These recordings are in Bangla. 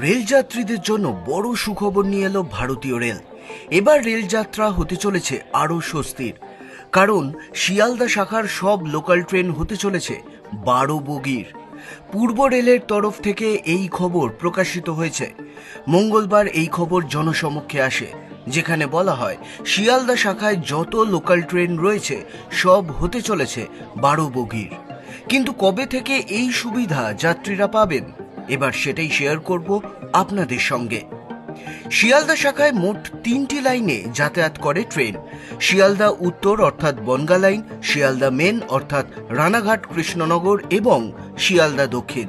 রেলযাত্রীদের জন্য বড় সুখবর নিয়ে এলো ভারতীয় রেল। এবার রেলযাত্রা হতে চলেছে আরও স্বস্তির, কারণ শিয়ালদা শাখার সব লোকাল ট্রেন হতে চলেছে 12 বগির। পূর্ব রেলের তরফ থেকে এই খবর প্রকাশিত হয়েছে। মঙ্গলবার এই খবর জনসমক্ষে আসে, যেখানে বলা হয় শিয়ালদা শাখায় যত লোকাল ট্রেন রয়েছে সব হতে চলেছে 12 বগির। কিন্তু কবে থেকে এই সুবিধা যাত্রীরা পাবেন, এবার সেটাই শেয়ার করব আপনাদের সঙ্গে। শিয়ালদা শাখায় মোট 3টি লাইনে যাতায়াত করে ট্রেন। শিয়ালদা উত্তর অর্থাৎ বনগা লাইন, শিয়ালদা মেন অর্থাৎ রানাঘাট কৃষ্ণনগর এবং শিয়ালদা দক্ষিণ।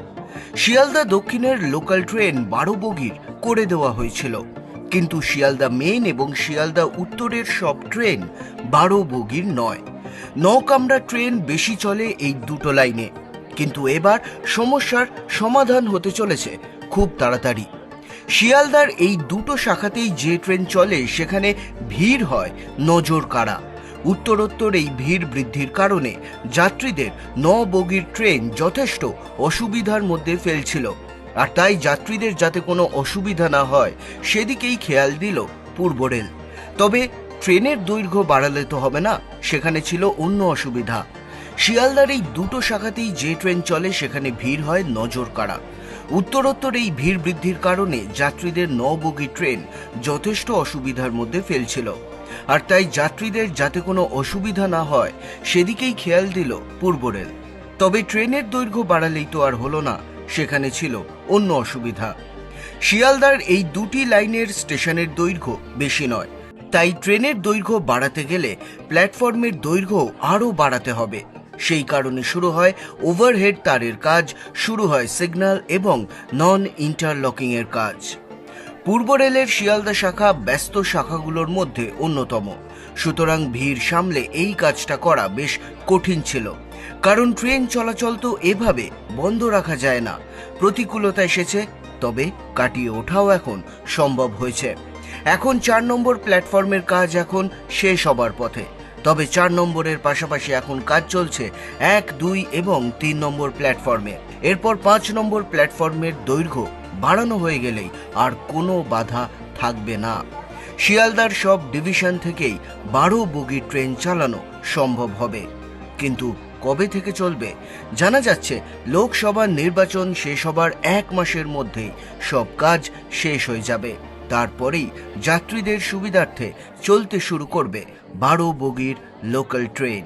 শিয়ালদা দক্ষিণের লোকাল ট্রেন 12 বগির করে দেওয়া হয়েছিল, কিন্তু শিয়ালদা মেন এবং শিয়ালদা উত্তরের সব ট্রেন 12 বগির নয়। 9 কামরা ট্রেন বেশি চলে এই দুটো লাইনে, কিন্তু এবার সমস্যার সমাধান হতে চলেছে খুব তাড়াতাড়ি। শিয়ালদার এই দুটো শাখাতেই যে ট্রেন চলে সেখানে ভিড় হয় নজর কাড়া। উত্তরোত্তর এই ভিড় বৃদ্ধির কারণে যাত্রীদের 9 বগির ট্রেন যথেষ্ট অসুবিধার মধ্যে ফেলছিল, আর তাই যাত্রীদের যাতে কোনো অসুবিধা না হয় সেদিকেই খেয়াল দিল পূর্ব রেল। তবে ট্রেনের দৈর্ঘ্য বাড়ালে তো হবে না, সেখানে ছিল অন্য অসুবিধা। শিয়ালদার এই দুটো শাখাতেই যে ট্রেন চলে সেখানে ভিড় হয় নজর কাড়া। উত্তরোত্তর এই ভিড় বৃদ্ধির কারণে যাত্রীদের 9 বগি ট্রেন যথেষ্ট অসুবিধার মধ্যে ফেলছিল, আর তাই যাত্রীদের যাতে কোনো অসুবিধা না হয় সেদিকেই খেয়াল দিল পূর্ব রেল। তবে ট্রেনের দৈর্ঘ্য বাড়ালেই তো আর হলো না, সেখানে ছিল অন্য অসুবিধা। শিয়ালদার এই দুটি লাইনের স্টেশনের দৈর্ঘ্য বেশি নয়, তাই ট্রেনের দৈর্ঘ্য বাড়াতে গেলে প্ল্যাটফর্মের দৈর্ঘ্য আরও বাড়াতে হবে। সেই কারণে শুরু হয় ওভারহেড তারের কাজ, শুরু হয় সিগন্যাল এবং নন ইন্টারলকিং এর কাজ। পূর্ব রেলের শিয়ালদা শাখা ব্যস্ত শাখাগুলোর মধ্যে অন্যতম, সুতরাং ভিড় সামলে এই কাজটা করা বেশ কঠিন ছিল, কারণ ট্রেন চলাচল তো এভাবে বন্ধ রাখা যায় না। প্রতিকূলতা এসেছে, তবে কাটিয়ে ওঠাও এখন সম্ভব হয়েছে। এখন 4 নম্বর প্ল্যাটফর্মের কাজ এখন শেষ হবার পথে, তবে 4 নম্বরের পাশাপাশি এখন কাজ চলছে 1, 2 এবং 3 নম্বর প্ল্যাটফর্মে। এরপর 5 নম্বর প্ল্যাটফর্মের দৈর্ঘ্য বাড়ানো হয়ে গেলেই আর কোনো বাধা থাকবে না। শিয়ালদার সব ডিভিশন থেকেই 12 বগির ট্রেন চালানো সম্ভব হবে, কিন্তু কবে থেকে চলবে? জানা যাচ্ছে লোকসভা নির্বাচন শেষ হবার 1 মাসের মধ্যেই সব কাজ শেষ হয়ে যাবে। তারপরেই যাত্রীদের সুবিধার্থে চলতে শুরু করবে 12 বগির লোকাল ট্রেন।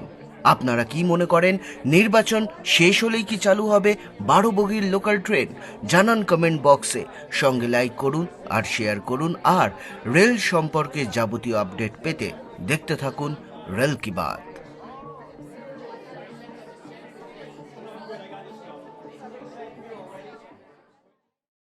আপনারা কি মনে করেন, নির্বাচন শেষ হলেই কি চালু হবে 12 বগির লোকাল ট্রেন? জানান কমেন্ট বক্সে, সঙ্গে লাইক করুন আর শেয়ার করুন। আর রেল সম্পর্কে যাবতীয় আপডেট পেতে দেখতে থাকুন রেল কি বাত।